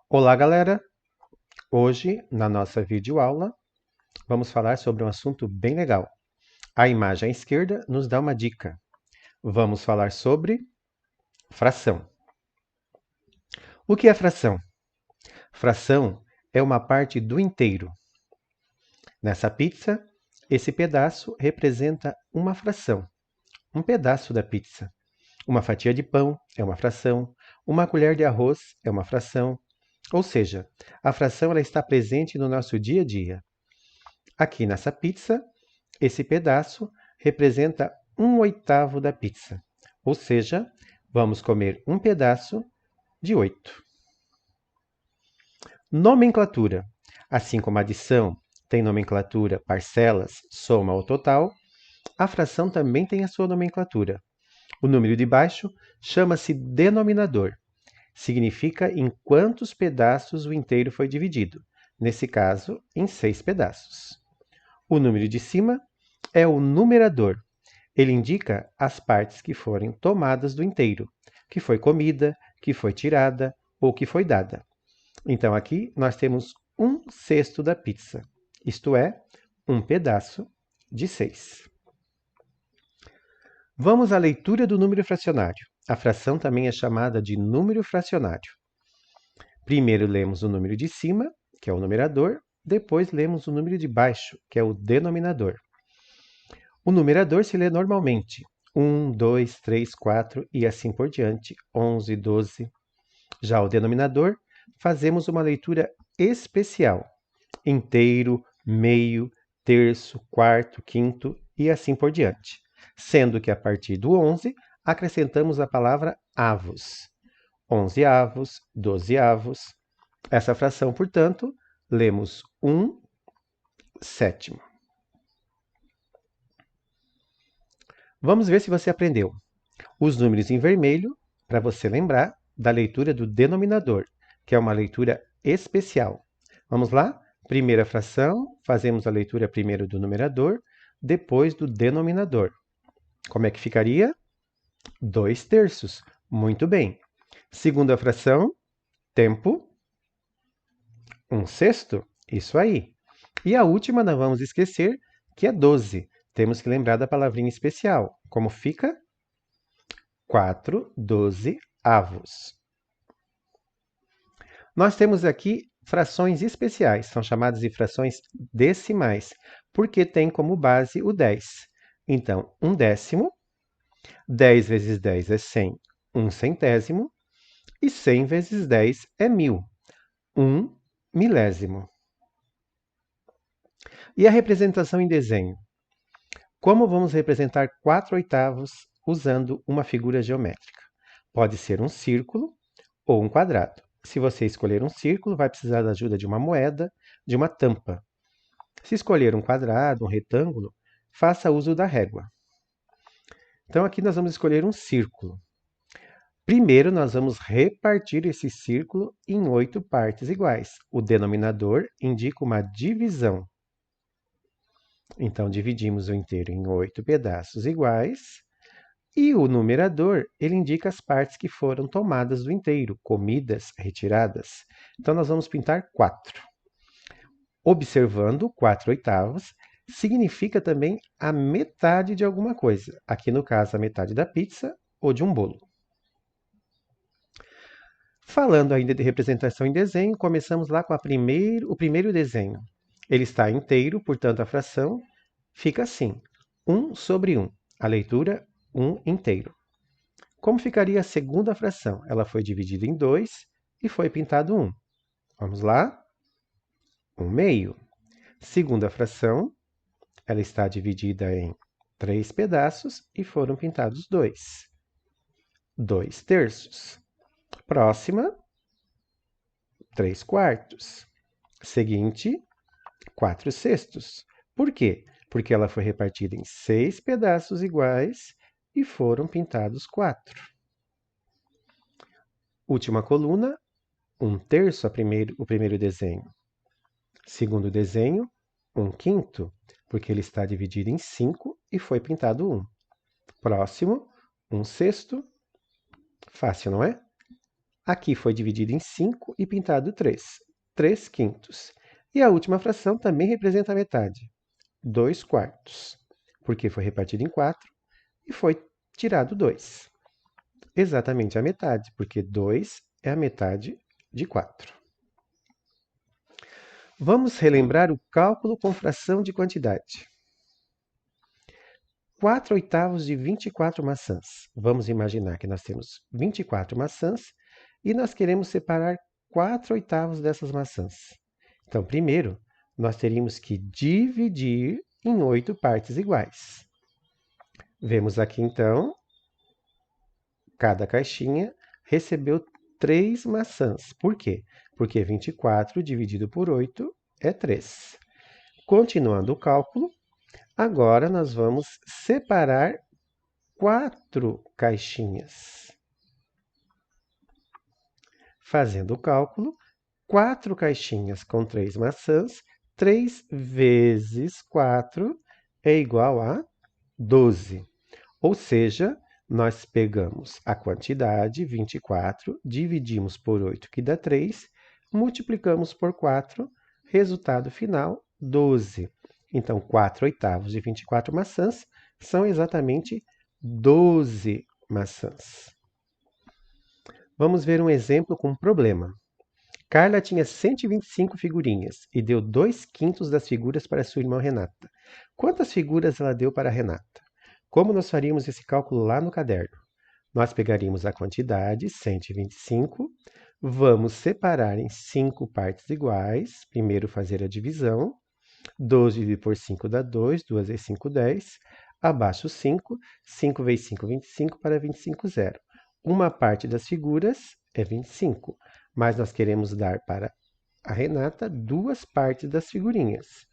Olá, galera! Hoje, na nossa videoaula, vamos falar sobre um assunto bem legal. A imagem à esquerda nos dá uma dica. Vamos falar sobre fração. O que é fração? Fração é uma parte do inteiro. Nessa pizza, esse pedaço representa uma fração, um pedaço da pizza. Uma fatia de pão é uma fração, uma colher de arroz é uma fração. Ou seja, a fração ela está presente no nosso dia a dia. Aqui nessa pizza, esse pedaço representa 1/8 da pizza, ou seja, vamos comer um pedaço de 8. Nomenclatura. Assim como a adição tem nomenclatura parcelas, soma ou total, a fração também tem a sua nomenclatura. O número de baixo chama-se denominador. Significa em quantos pedaços o inteiro foi dividido, nesse caso, em 6 pedaços. O número de cima é o numerador. Ele indica as partes que forem tomadas do inteiro, que foi comida, que foi tirada ou que foi dada. Então aqui nós temos 1/6 da pizza, isto é, um pedaço de 6. Vamos à leitura do número fracionário. A fração também é chamada de número fracionário. Primeiro lemos o número de cima, que é o numerador, depois lemos o número de baixo, que é o denominador. O numerador se lê normalmente, 1, 2, 3, 4 e assim por diante, 11, 12. Já o denominador, fazemos uma leitura especial, inteiro, meio, terço, quarto, quinto e assim por diante, sendo que a partir do 11 acrescentamos a palavra avos. 11 avos, 12 avos. Essa fração, portanto, lemos 1/7. Vamos ver se você aprendeu. Os números em vermelho, para você lembrar da leitura do denominador, que é uma leitura especial. Vamos lá? Primeira fração, fazemos a leitura primeiro do numerador, depois do denominador. Como é que ficaria? 2/3. Muito bem. Segunda fração, tempo, 1/6. Isso aí. E a última, não vamos esquecer, que é 12. Temos que lembrar da palavrinha especial. Como fica? 4/12 avos. Nós temos aqui frações especiais, são chamadas de frações decimais, porque tem como base o 10. Então, 1/10, 10 vezes 10 é 100, 1/100, e 100 vezes 10 é 1000, 1/1000. E a representação em desenho? Como vamos representar 4/8 usando uma figura geométrica? Pode ser um círculo ou um quadrado. Se você escolher um círculo, vai precisar da ajuda de uma moeda, de uma tampa. Se escolher um quadrado, um retângulo, faça uso da régua. Então aqui nós vamos escolher um círculo. Primeiro nós vamos repartir esse círculo em 8 partes iguais. O denominador indica uma divisão. Então dividimos o inteiro em 8 pedaços iguais. E o numerador, ele indica as partes que foram tomadas do inteiro, comidas, retiradas. Então, nós vamos pintar 4. Observando, 4/8 significa também a metade de alguma coisa. Aqui, no caso, a metade da pizza ou de um bolo. Falando ainda de representação em desenho, começamos lá com o primeiro desenho. Ele está inteiro, portanto, a fração fica assim, 1/1. A leitura 1 inteiro. Como ficaria a segunda fração? Ela foi dividida em 2 e foi pintado 1. Vamos lá? 1/2. Segunda fração, ela está dividida em 3 pedaços e foram pintados 2. 2/3. Próxima, 3/4. Seguinte, 4/6. Por quê? Porque ela foi repartida em 6 pedaços iguais e foram pintados 4. Última coluna, 1/3 o primeiro desenho. Segundo desenho, 1/5, porque ele está dividido em 5 e foi pintado 1. Próximo, 1/6. Fácil, não é? Aqui foi dividido em 5 e pintado 3. 3 quintos. E a última fração também representa a metade. 2 quartos. Porque foi repartido em 4 e foi tirado 2. Exatamente a metade, porque 2 é a metade de 4. Vamos relembrar o cálculo com fração de quantidade. 4 oitavos de 24 maçãs. Vamos imaginar que nós temos 24 maçãs e nós queremos separar 4 oitavos dessas maçãs. Então, primeiro, nós teríamos que dividir em 8 partes iguais. Vemos aqui, então, cada caixinha recebeu 3 maçãs. Por quê? Porque 24 dividido por 8 é 3. Continuando o cálculo, agora nós vamos separar 4 caixinhas. Fazendo o cálculo, 4 caixinhas com 3 maçãs, 3 vezes 4 é igual a 12. Ou seja, nós pegamos a quantidade, 24, dividimos por 8, que dá 3, multiplicamos por 4, resultado final, 12. Então, 4 oitavos de 24 maçãs são exatamente 12 maçãs. Vamos ver um exemplo com problema. Carla tinha 125 figurinhas e deu 2 quintos das figuras para sua irmã Renata. Quantas figuras ela deu para Renata? Como nós faríamos esse cálculo lá no caderno? Nós pegaríamos a quantidade, 125, vamos separar em 5 partes iguais, primeiro fazer a divisão, 12 dividido por 5 dá 2, 2 vezes 5, 10, abaixo 5, 5 vezes 5, 25, para 25, 0. Uma parte das figuras é 25, mas nós queremos dar para a Renata 2 partes das figurinhas.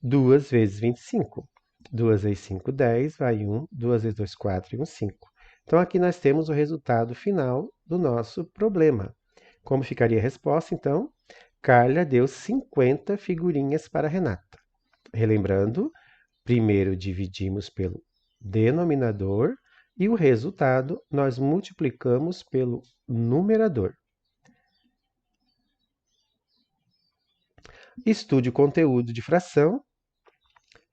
2 vezes 25. 2 vezes 5, 10, vai 1, 2 vezes 2, 4 e 1, 5. Então, aqui nós temos o resultado final do nosso problema. Como ficaria a resposta, então? Carla deu 50 figurinhas para Renata. Relembrando, primeiro dividimos pelo denominador e o resultado nós multiplicamos pelo numerador. Estude o conteúdo de fração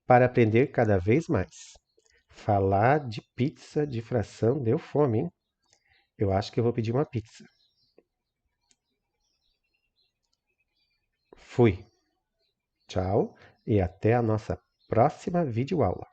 para aprender cada vez mais. Falar de pizza de fração deu fome, hein? Eu acho que eu vou pedir uma pizza. Fui. Tchau e até a nossa próxima videoaula.